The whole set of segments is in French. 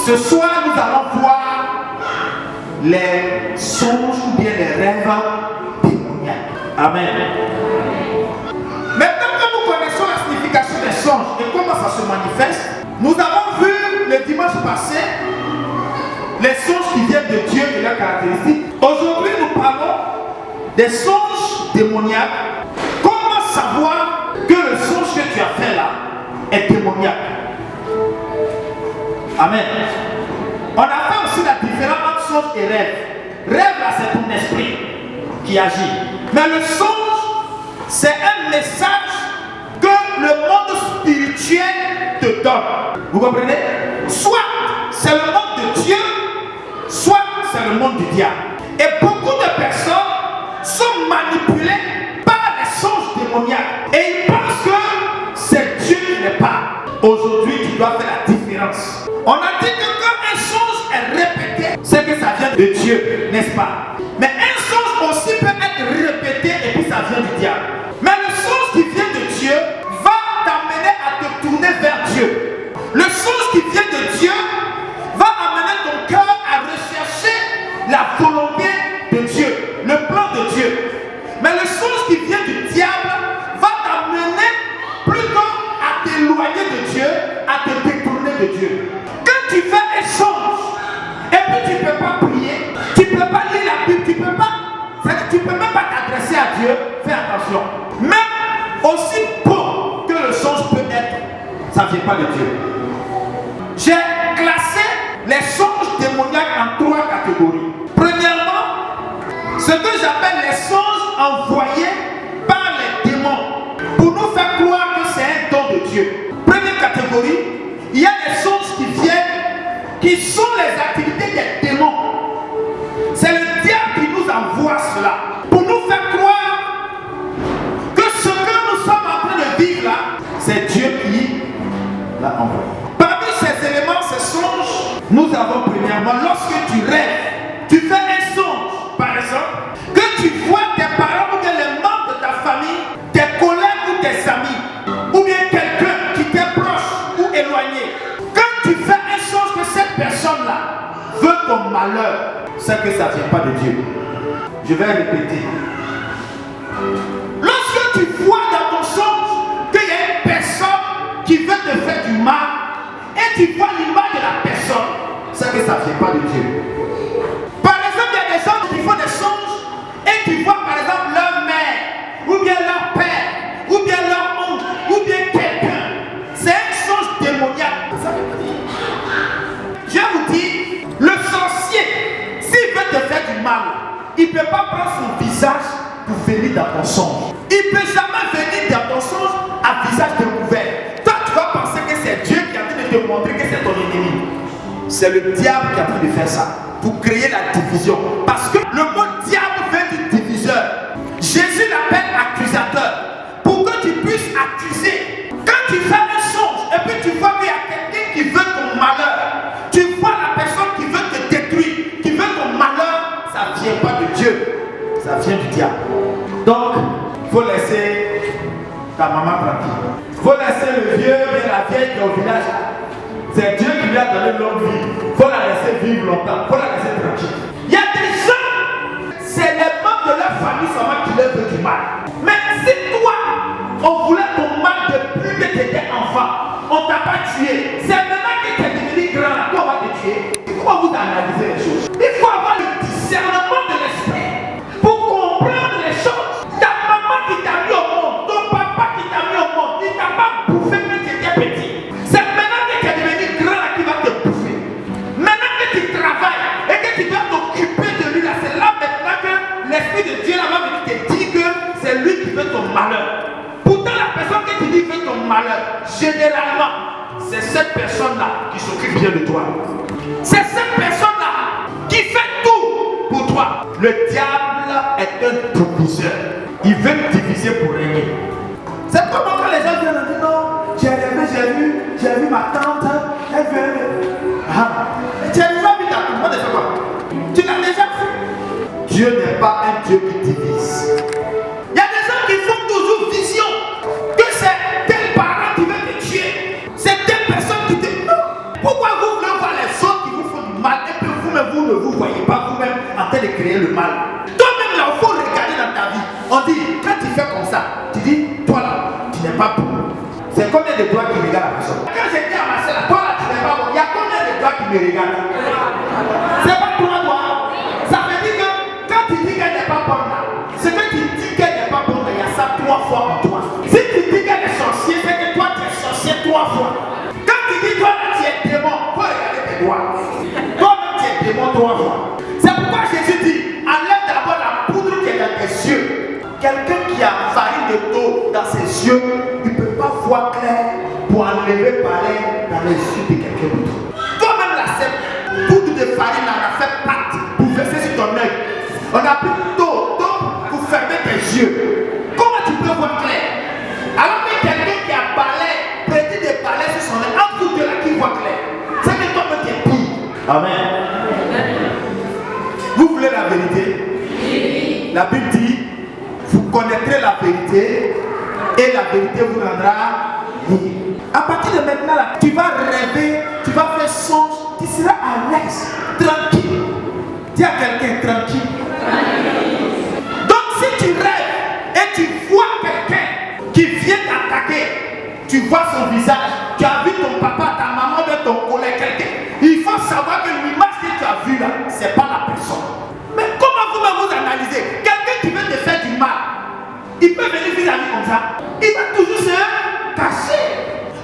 Ce soir, nous allons voir les songes ou bien les rêves démoniaques. Amen. Maintenant que nous connaissons la signification des songes et comment ça se manifeste, nous avons vu le dimanche passé les songes qui viennent de Dieu et leurs caractéristiques. Aujourd'hui, nous parlons des songes démoniaques. Comment savoir que le songe que tu as fait là est démoniaque? Amen. On a fait aussi la différence entre songe et rêve. Rêve là, c'est ton esprit qui agit. Mais le songe, c'est un message que le monde spirituel te donne. Vous comprenez? Soit c'est le monde de Dieu, soit c'est le monde du diable. Et beaucoup de personnes sont manipulées par les songes démoniaques. Et ils pensent que c'est Dieu qui les parle. Aujourd'hui, tu dois faire la différence. On a dit que quand un songe est répété, c'est que ça vient de Dieu, n'est-ce pas? Mais un songe aussi peut être répété et puis ça vient du diable. Mais le songe qui vient de Dieu va t'amener à te tourner vers Dieu. Le songe qui vient de Dieu va amener ton cœur à rechercher la volonté de Dieu, le plan de Dieu. Mais le songe qui vient du diable va t'amener plutôt à t'éloigner de Dieu, à te détourner de Dieu. Quand tu fais un songe, et puis tu ne peux pas prier, tu ne peux pas lire la Bible, tu ne peux pas, tu peux même pas t'adresser à Dieu, fais attention. Même aussi beau que le songe peut être, ça ne vient pas de Dieu. J'ai classé les songes démoniaques en 3 catégories. Premièrement, ce que j'appelle les songes envoyés par les démons pour nous faire croire que c'est un don de Dieu. Première catégorie, il y a les songes qui viennent, qui sont les activités des démons. C'est le diable qui nous envoie cela pour nous faire croire que ce que nous sommes en train de vivre là, c'est Dieu qui l'a envoyé. Parmi ces éléments, ces songes, nous avons premièrement, lorsque tu rêves, tu fais un songe, par exemple, que tu vois tes parents ou bien les membres de ta famille, tes collègues ou tes amis, ou bien quelqu'un qui t'est proche ou éloigné. Quand tu fais un songe que cette personne-là veut ton malheur, c'est que ça ne vient pas de Dieu. Je vais répéter. Lorsque tu vois dans ton songe qu'il y a une personne qui veut te faire du mal, et tu vois l'image de la personne, c'est que ça ne vient pas de Dieu. Par exemple, il y a des gens qui font des songes et tu vois par exemple leur mère, ou bien leur père, ou bien leur oncle, ou bien quelqu'un. C'est un songe démoniaque. Je vous dis, le sorcier, s'il veut te faire du mal, il ne peut pas prendre son visage pour venir dans ton songe. Il ne peut jamais venir dans ton songe à visage découvert. Toi, tu vas penser que c'est Dieu qui est en train de te montrer que c'est ton ennemi. C'est le diable qui est en train de faire ça, pour créer la division. Parce que le mot diable vient du diviseur. Jésus l'appelle accusateur, pour que tu puisses accuser. Quand tu fais un songe, et puis tu vois qu'il y a quelqu'un qui veut ton malheur, tu vois la personne qui veut te détruire, qui veut ton malheur, ça ne vient pas de Dieu, ça vient du diable. Donc, il faut laisser ta maman tranquille. Il faut laisser le vieux et la vieille qui est au village. C'est Dieu qui lui a donné longue vie. Il faut la laisser vivre longtemps. Il faut la laisser tranquille. Il y a des gens, c'est les membres de leur famille seulement qui leur veulent du mal. Mais si toi, on voulait ton mal depuis que tu étais enfant, on ne t'a pas tué. C'est maintenant que tu es devenu grand là qu'on va te tuer. Comment vous analysez les choses? Il faut avoir le discernement de l'esprit pour comprendre les choses. Ta maman qui t'a mis au monde, ton papa qui t'a mis au monde, il ne t'a pas bouffé quand tu étais petit. C'est maintenant que tu es devenu grand là qui va te bouffer. Maintenant que tu travailles et que tu dois t'occuper de lui là, c'est là maintenant que l'esprit de Dieu là va venir te dire que c'est lui qui veut ton malheur. Pourtant la personne que tu dis veut ton malheur, généralement, c'est cette personne-là qui s'occupe bien de toi. C'est cette personne-là qui fait tout pour toi. Le diable est un diviseur. Il veut diviser pour régner. C'est comment quand les gens viennent et disent non, j'ai vu ma tante, elle veut. Tu as déjà vu ta tante, de quoi? Tu l'as déjà vu? Dieu n'est pas un Dieu qui divise. Il y a des gens qui font toujours vision que c'est tel parent qui veut te tuer. C'est telle personne qui te... Non. Pourquoi vous voulez voir les autres le mal. Toi-même là, il faut regarder dans ta vie. On dit, quand tu fais comme ça, tu dis, toi là, tu n'es pas bon. C'est combien de doigts qui regardent la personne? Quand j'ai dit à ma soeur, toi là, tu n'es pas bon, il y a combien de doigts qui me regardent? C'est pas toi, toi. Ça veut dire que quand tu dis qu'elle n'est pas bonne là, ce que tu dis qu'elle n'est pas bonne, il y a ça 3 fois en toi. Si tu dis qu'elle est sorcier, c'est que toi tu es sorcier 3 fois. Quand tu dis toi là tu es démon, il faut regarder tes doigts. Toi-même tu es démon 3 fois. C'est pourquoi Jésus dit, enlève d'abord la poudre qui est dans tes yeux. Quelqu'un qui a farine de d'eau dans ses yeux, il ne peut pas voir clair pour enlever pareil dans les yeux de quelqu'un d'autre. Toi-même là, cette poudre de farine là, on a fait pâte pour verser sur ton œil. On a pris d'eau pour fermer tes yeux. Comment tu peux voir clair? Alors que quelqu'un qui a balai, prédit des balais sur son œil, en tout de là qui voit clair, c'est que toi-même tu es pire. Amen. Vous voulez la vérité? Oui. La Bible dit, vous connaîtrez la vérité et la vérité vous rendra libre. À partir de maintenant, là, tu vas rêver, tu vas faire songe, tu seras à l'aise, tranquille. Dis à quelqu'un tranquille. Donc si tu rêves et tu vois quelqu'un qui vient t'attaquer, tu vois son visage, tu as vu ton papa, ta maman, de ton collègue, quelqu'un. Il faut savoir que l'image que tu as vue là, ce n'est pas la personne. Mais comment vous analysez? Quelqu'un qui veut te faire du mal, il peut venir vis-à-vis comme ça. Il va toujours se cacher.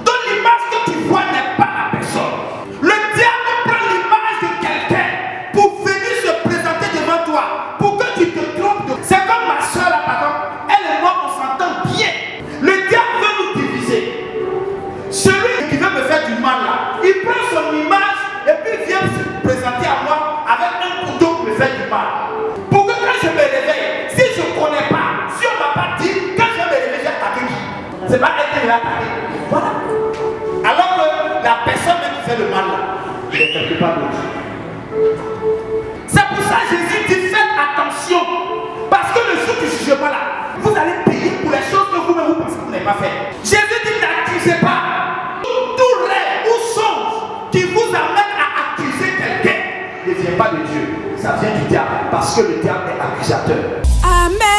Donc l'image que tu vois n'est pas la personne. Le diable prend l'image de quelqu'un pour venir se présenter devant toi, pour que tu te trompes. C'est comme ma soeur là, par exemple. Elle et moi, on s'entend bien. Le diable veut nous diviser. Celui qui veut me faire du mal là, il prend son image et puis vient se présenter à moi avec un couteau pour me faire du mal. Pour que quand je me réveille, si je ne connais pas, si on ne m'a pas dit, quand je me réveille, j'ai attaqué qui? C'est pas elle qui l'a attaqué. Voilà. Alors que la personne qui fait le mal là, il est quelque part d'autre. C'est pour ça que Jésus dit faites attention. Parce que le jour du jugement là, vous allez payer pour les choses que vous-même vous pensez que vous n'avez pas fait. Jésus dit n'accusez pas. Tout rêve ou songe qui vous amène à accuser quelqu'un ne vient pas de Dieu. Ça vient du diable. Parce que le diable est accusateur. Amen.